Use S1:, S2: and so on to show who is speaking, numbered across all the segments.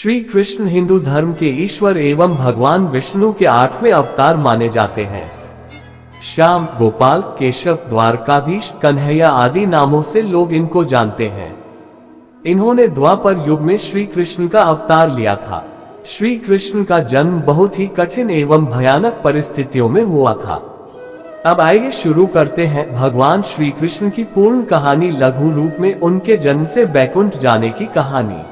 S1: श्री कृष्ण हिंदू धर्म के ईश्वर एवं भगवान विष्णु के 8वें अवतार माने जाते हैं। श्याम, गोपाल, केशव, द्वारकाधीश, कन्हैया आदि नामों से लोग इनको जानते हैं। इन्होंने द्वापर युग में श्री कृष्ण का अवतार लिया था। श्री कृष्ण का जन्म बहुत ही कठिन एवं भयानक परिस्थितियों में हुआ था। अब आइए शुरू करते हैं भगवान श्री कृष्ण की पूर्ण कहानी लघु रूप में उनके जन्म से बैकुंठ जाने की कहानी।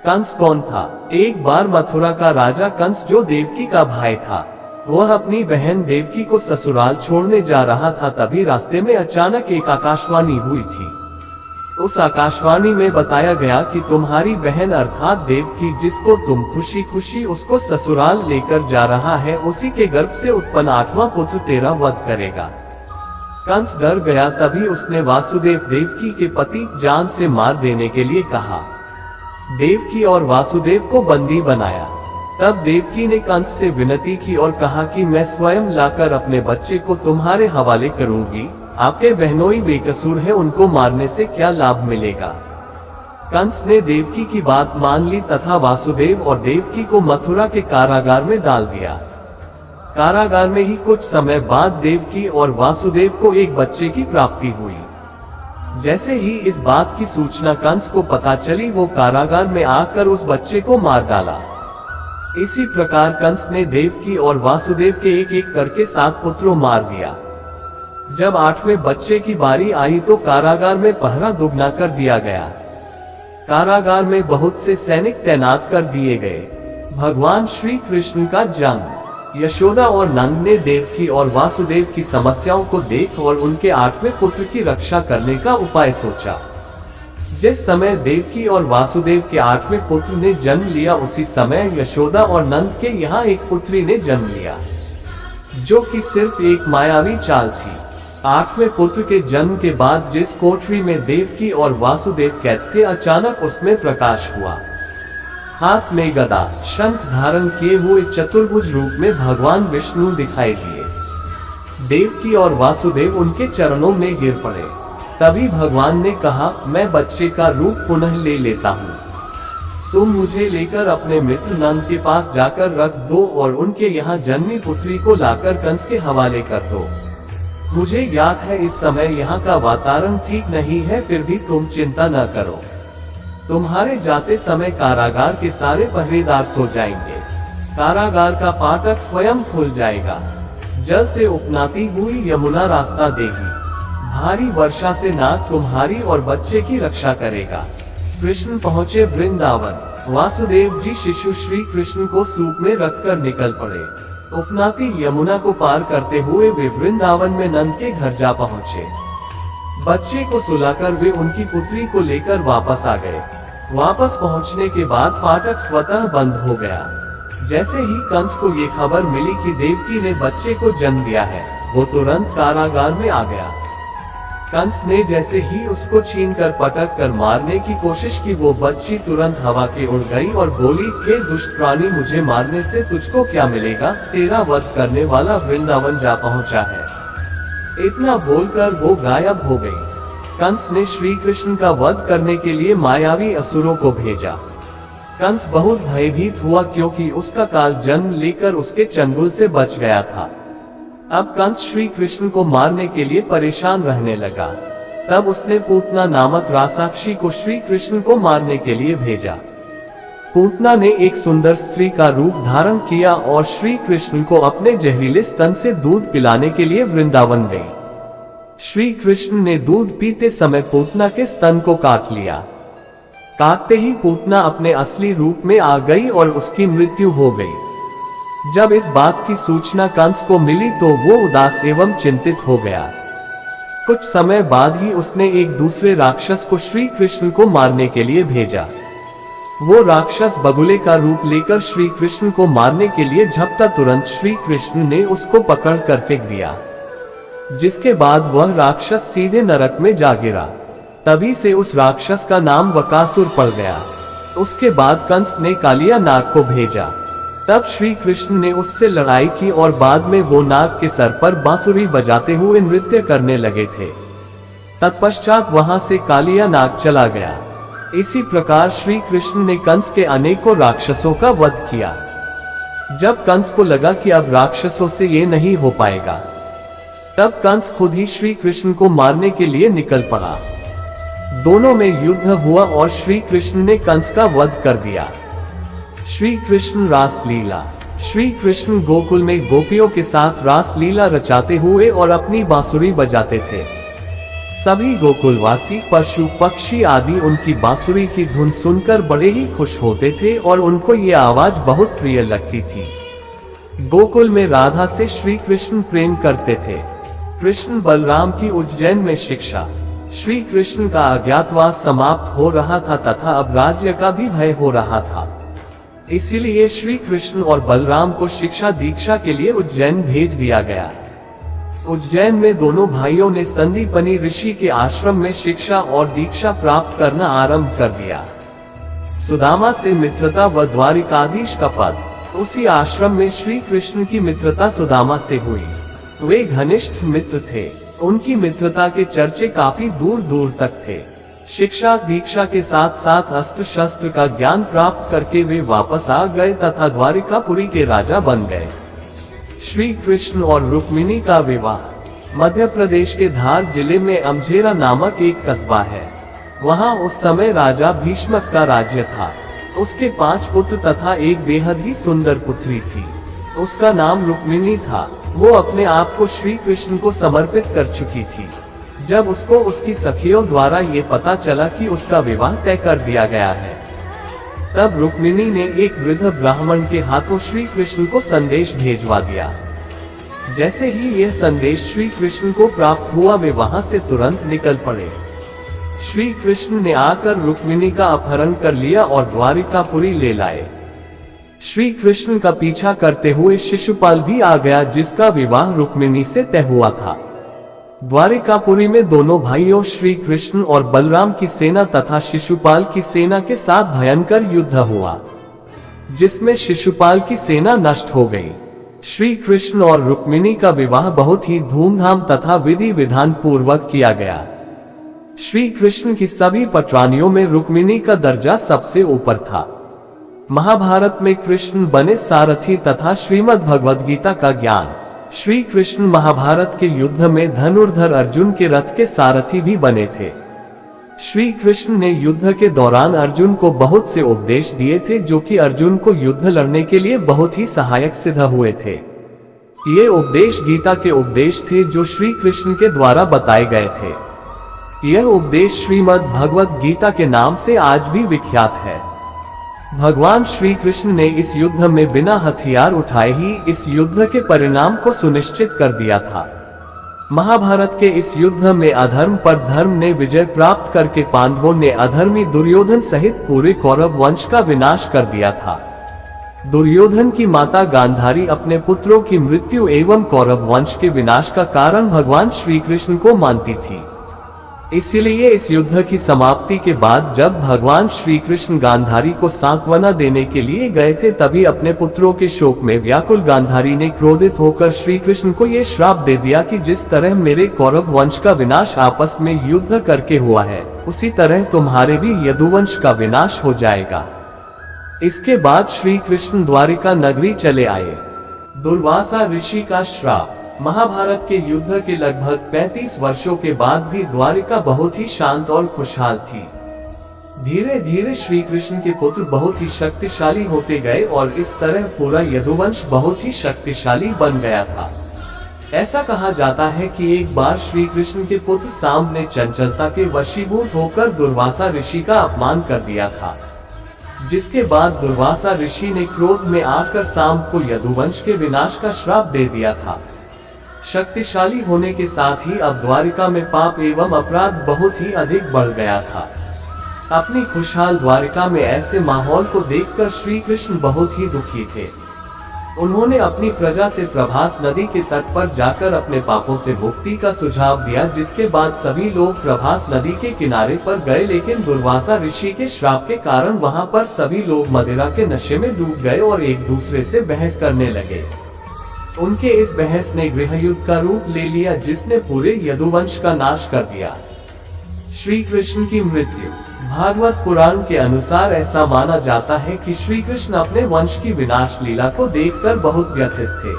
S1: कंस कौन था? एक बार मथुरा का राजा कंस, जो देवकी का भाई था, वह अपनी बहन देवकी को ससुराल छोड़ने जा रहा था। तभी रास्ते में अचानक एक आकाशवाणी हुई थी। उस आकाशवाणी में बताया गया कि तुम्हारी बहन अर्थात देवकी, जिसको तुम खुशी खुशी उसको ससुराल लेकर जा रहा है, उसी के गर्भ से उत्पन्न 8वां पुत्र तेरा वध करेगा। कंस डर गया। तभी उसने वासुदेव, देवकी के पति, जान से मार देने के लिए कहा। देवकी और वासुदेव को बंदी बनाया। तब देवकी ने कंस से विनती की और कहा कि मैं स्वयं लाकर अपने बच्चे को तुम्हारे हवाले करूंगी। आपके बहनोई बेकसूर है, उनको मारने से क्या लाभ मिलेगा? कंस ने देवकी की बात मान ली तथा वासुदेव और देवकी को मथुरा के कारागार में डाल दिया। कारागार में ही कुछ समय बाद देवकी और वासुदेव को एक बच्चे की प्राप्ति हुई। जैसे ही इस बात की सूचना कंस को पता चली, वो कारागार में आकर उस बच्चे को मार डाला। इसी प्रकार कंस ने देवकी और वासुदेव के एक एक करके 7 पुत्रों मार दिया। जब 8वें बच्चे की बारी आई तो कारागार में पहरा दुगना कर दिया गया। कारागार में बहुत से सैनिक तैनात कर दिए गए। भगवान श्री कृष्ण का जन्म। यशोदा और नंद ने देवकी और वासुदेव की समस्याओं को देख और उनके 8वें पुत्र की रक्षा करने का उपाय सोचा। जिस समय देवकी और वासुदेव के 8वें पुत्र ने जन्म लिया, उसी समय यशोदा और नंद के यहाँ एक पुत्री ने जन्म लिया, जो कि सिर्फ एक मायावी चाल थी। 8वें पुत्र के जन्म के बाद जिस कोठरी में देवकी और वासुदेव कैद थे, अचानक उसमें प्रकाश हुआ। हाथ में गदा, शंख धारण किए हुए चतुर्भुज रूप में भगवान विष्णु दिखाई दिए। देवकी और वासुदेव उनके चरणों में गिर पड़े। तभी भगवान ने कहा, मैं बच्चे का रूप पुनः ले लेता हूँ। तुम मुझे लेकर अपने मित्र नंद के पास जाकर रख दो और उनके यहाँ जन्मी पुत्री को लाकर कंस के हवाले कर दो। मुझे ज्ञात है इस समय यहाँ का वातावरण ठीक नहीं है, फिर भी तुम चिंता न करो। तुम्हारे जाते समय कारागार के सारे पहरेदार सो जाएंगे। कारागार का फाटक स्वयं खुल जाएगा। जल से उफनाती हुई यमुना रास्ता देगी। भारी वर्षा से नाग तुम्हारी और बच्चे की रक्षा करेगा। कृष्ण पहुँचे वृंदावन। वासुदेव जी शिशु श्री कृष्ण को सूप में रखकर निकल पड़े। उफनाती यमुना को पार करते हुए वे वृंदावन में नंद के घर जा पहुँचे। बच्चे को सुलाकर वे उनकी पुत्री को लेकर वापस आ गए। वापस पहुंचने के बाद फाटक स्वतः बंद हो गया। जैसे ही कंस को ये खबर मिली कि देवकी ने बच्चे को जन्म दिया है, वो तुरंत कारागार में आ गया। कंस ने जैसे ही उसको छीनकर पटक कर मारने की कोशिश की, वो बच्ची तुरंत हवा के उड़ गई और बोली, हे दुष्ट प्राणी, मुझे मारने से तुझको क्या मिलेगा? तेरा वध करने वाला वृंदावन जा पहुंचा है। इतना बोलकर वो गायब हो गई। कंस ने श्री कृष्ण का वध करने के लिए मायावी असुरों को भेजा। कंस बहुत भयभीत हुआ, क्योंकि उसका काल जन्म लेकर उसके चंगुल से बच गया था। अब कंस श्री कृष्ण को मारने के लिए परेशान रहने लगा। तब उसने पूतना नामक राक्षसी को श्री कृष्ण को मारने के लिए भेजा। पूतना ने एक सुंदर स्त्री का रूप धारण किया और श्री कृष्ण को अपने जहरीले स्तन से दूध पिलाने के लिए वृंदावन गई। श्री कृष्ण ने दूध पीते समय पूतना के स्तन को काट लिया। काटते ही पूतना अपने असली रूप में आ गई और उसकी मृत्यु हो गई। जब इस बात की सूचना कंस को मिली तो वो उदास एवं चिंतित हो गया। कुछ समय बाद ही उसने एक दूसरे राक्षस को श्री कृष्ण को मारने के लिए भेजा। वो राक्षस बगुले का रूप लेकर श्री कृष्ण को मारने के लिए झपटा। तुरंत श्री कृष्ण ने उसको पकड़ कर फेंक दिया, जिसके बाद वह राक्षस सीधे नरक में जा गिरा। तभी से उस राक्षस का नाम बकासुर पड़ गया। उसके बाद कंस ने कालिया नाग को भेजा। तब श्री कृष्ण ने उससे लड़ाई की और बाद में वो नाग के सर पर बांसुरी बजाते हुए नृत्य करने लगे थे। तत्पश्चात वहां से कालिया नाग चला गया। इसी प्रकार श्री कृष्ण ने कंस के अनेकों राक्षसों का वध किया। जब कंस को लगा कि अब राक्षसों से ये नहीं हो पाएगा, तब कंस खुद ही श्री कृष्ण को मारने के लिए निकल पड़ा। दोनों में युद्ध हुआ और श्री कृष्ण ने कंस का वध कर दिया। श्री कृष्ण रासलीला। श्री कृष्ण गोकुल में गोपियों के साथ रासलीला रचाते हुए और अपनी बांसुरी बजाते थे। सभी गोकुलवासी पशु पक्षी आदि उनकी बांसुरी की धुन सुनकर बड़े ही खुश होते थे और उनको ये आवाज बहुत प्रिय लगती थी। गोकुल में राधा से श्री कृष्ण प्रेम करते थे। कृष्ण बलराम की उज्जैन में शिक्षा। श्री कृष्ण का अज्ञातवास समाप्त हो रहा था तथा अब राज्य का भी भय हो रहा था। इसीलिए श्री कृष्ण और बलराम को शिक्षा दीक्षा के लिए उज्जैन भेज दिया गया। उज्जैन में दोनों भाइयों ने संदीपनी ऋषि के आश्रम में शिक्षा और दीक्षा प्राप्त करना आरंभ कर दिया। सुदामा से मित्रता व द्वारिकाधीश का पद। उसी आश्रम में श्री कृष्ण की मित्रता सुदामा से हुई। वे घनिष्ठ मित्र थे। उनकी मित्रता के चर्चे काफी दूर दूर तक थे। शिक्षा दीक्षा के साथ साथ अस्त्र शस्त्र का ज्ञान प्राप्त करके वे वापस आ गए तथा द्वारिकापुरी के राजा बन गए। श्री कृष्ण और रुक्मिणी का विवाह। मध्य प्रदेश के धार जिले में अमझेरा नामक एक कस्बा है। वहां उस समय राजा भीष्मक का राज्य था। उसके 5 पुत्र तथा एक बेहद ही सुंदर पुत्री थी। उसका नाम रुक्मिणी था। वो अपने आप को श्री कृष्ण को समर्पित कर चुकी थी। जब उसको उसकी सखियों द्वारा ये पता चला कि उसका विवाह तय कर दिया गया है, तब रुक्मिणी ने एक वृद्ध ब्राह्मण के हाथों श्री कृष्ण को संदेश भेजवा दिया। जैसे ही यह संदेश श्री कृष्ण को प्राप्त हुआ, वे वहां से तुरंत निकल पड़े। श्री कृष्ण ने आकर रुक्मिणी का अपहरण कर लिया और द्वारिकापुरी ले लाए। श्री कृष्ण का पीछा करते हुए शिशुपाल भी आ गया, जिसका विवाह रुक्मिणी से तय हुआ था। द्वारिकापुरी में दोनों भाइयों श्री कृष्ण और बलराम की सेना तथा शिशुपाल की सेना के साथ भयंकर युद्ध हुआ, जिसमें शिशुपाल की सेना नष्ट हो गई। श्री कृष्ण और रुक्मिणी का विवाह बहुत ही धूमधाम तथा विधि विधान पूर्वक किया गया। श्री कृष्ण की सभी पटरानियों में रुक्मिणी का दर्जा सबसे ऊपर था। महाभारत में कृष्ण बने सारथी तथा श्रीमद् भगवद गीता का ज्ञान। श्री कृष्ण महाभारत के युद्ध में धनुर्धर अर्जुन के रथ के सारथी भी बने थे। श्री कृष्ण ने युद्ध के दौरान अर्जुन को बहुत से उपदेश दिए थे, जो कि अर्जुन को युद्ध लड़ने के लिए बहुत ही सहायक सिद्ध हुए थे। ये उपदेश गीता के उपदेश थे जो श्री कृष्ण के द्वारा बताए गए थे। यह उपदेश श्रीमद् भगवद गीता के नाम से आज भी विख्यात है। भगवान श्री कृष्ण ने इस युद्ध में बिना हथियार उठाए ही इस युद्ध के परिणाम को सुनिश्चित कर दिया था। महाभारत के इस युद्ध में अधर्म पर धर्म ने विजय प्राप्त करके पांडवों ने अधर्मी दुर्योधन सहित पूरे कौरव वंश का विनाश कर दिया था। दुर्योधन की माता गांधारी अपने पुत्रों की मृत्यु एवं कौरव वंश के विनाश का कारण भगवान श्री कृष्ण को मानती थी। इसीलिए इस युद्ध की समाप्ति के बाद जब भगवान श्री कृष्ण गांधारी को सांत्वना देने के लिए गए थे, तभी अपने पुत्रों के शोक में व्याकुल गांधारी ने क्रोधित होकर श्री कृष्ण को यह श्राप दे दिया कि जिस तरह मेरे कौरव वंश का विनाश आपस में युद्ध करके हुआ है, उसी तरह तुम्हारे भी यदुवंश का विनाश हो जाएगा। इसके बाद श्री कृष्ण द्वारिका नगरी चले आए। दुर्वासा ऋषि का श्राप। महाभारत के युद्ध के लगभग 35 वर्षों के बाद भी द्वारिका बहुत ही शांत और खुशहाल थी। धीरे धीरे श्री कृष्ण के पुत्र बहुत ही शक्तिशाली होते गए और इस तरह पूरा यदुवंश बहुत ही शक्तिशाली बन गया था। ऐसा कहा जाता है कि एक बार श्री कृष्ण के पुत्र सांब ने चंचलता के वशीभूत होकर दुर्वासा ऋषि का अपमान कर दिया था, जिसके बाद दुर्वासा ऋषि ने क्रोध में आकर सांब को यदुवंश के विनाश का श्राप दे दिया था। शक्तिशाली होने के साथ ही अब द्वारिका में पाप एवं अपराध बहुत ही अधिक बढ़ गया था। अपनी खुशहाल द्वारिका में ऐसे माहौल को देखकर श्री कृष्ण बहुत ही दुखी थे। उन्होंने अपनी प्रजा से प्रभास नदी के तट पर जाकर अपने पापों से मुक्ति का सुझाव दिया, जिसके बाद सभी लोग प्रभास नदी के किनारे पर गए, लेकिन दुर्वासा ऋषि के श्राप के कारण वहां पर सभी लोग मदिरा के नशे में डूब गए और एक दूसरे से बहस करने लगे। उनके इस बहस ने गृहयुद्ध का रूप ले लिया, जिसने पूरे यदुवंश का नाश कर दिया। श्री कृष्ण की मृत्यु। भागवत पुराण के अनुसार ऐसा माना जाता है कि श्री कृष्ण अपने वंश की विनाश लीला को देखकर बहुत व्यथित थे।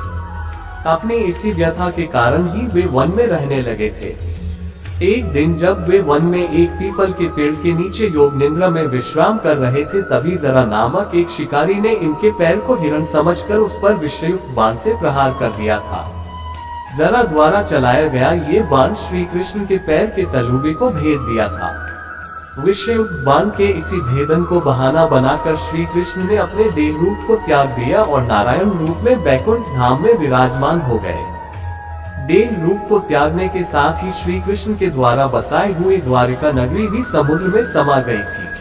S1: अपनी इसी व्यथा के कारण ही वे वन में रहने लगे थे। एक दिन जब वे वन में एक पीपल के पेड़ के नीचे योग निद्रा में विश्राम कर रहे थे, तभी जरा नामक एक शिकारी ने इनके पैर को हिरण समझकर उस पर विषयुक्त बाण से प्रहार कर दिया था। जरा द्वारा चलाया गया ये बाण श्री कृष्ण के पैर के तलुबे को भेद दिया था। विषयुक्त बाण के इसी भेदन को बहाना बनाकर श्री कृष्ण ने अपने देह रूप को त्याग दिया और नारायण रूप में बैकुंठ धाम में विराजमान हो गए। देह रूप को त्यागने के साथ ही श्री कृष्ण के द्वारा बसाई हुई द्वारिका नगरी भी समुद्र में समा गई थी।